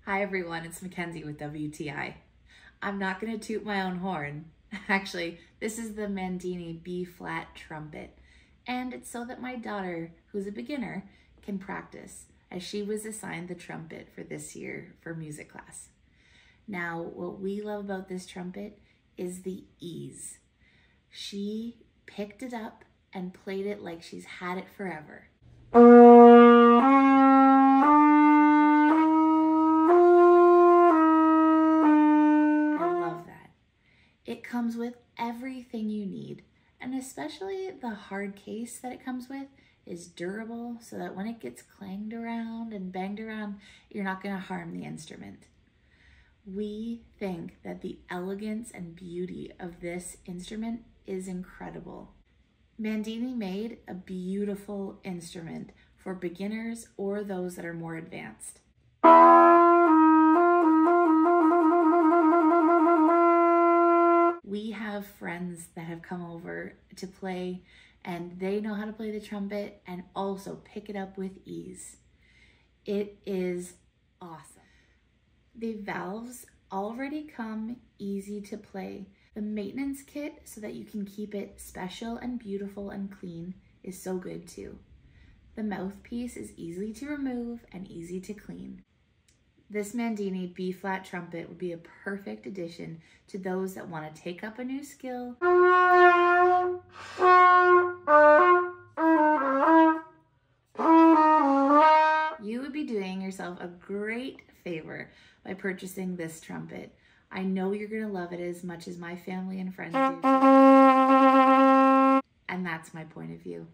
Hi everyone, it's Mackenzie with WTI. I'm not going to toot my own horn. Actually, this is the Mendini B-flat trumpet, and it's so that my daughter, who's a beginner, can practice, as she was assigned the trumpet for this year for music class. Now, what we love about this trumpet is the ease. She picked it up and played it like she's had it forever. It comes with everything you need, and especially the hard case that it comes with is durable so that when it gets clanged around and banged around, you're not going to harm the instrument. We think that the elegance and beauty of this instrument is incredible. Mendini made a beautiful instrument for beginners or those that are more advanced. We have friends that have come over to play and they know how to play the trumpet and also pick it up with ease. It is awesome. The valves already come easy to play. The maintenance kit so that you can keep it special and beautiful and clean is so good too. The mouthpiece is easy to remove and easy to clean. This Mendini B-flat trumpet would be a perfect addition to those that want to take up a new skill you would be doing yourself a great favor by purchasing this trumpet. I know you're going to love it as much as my family and friends do. And that's my point of view.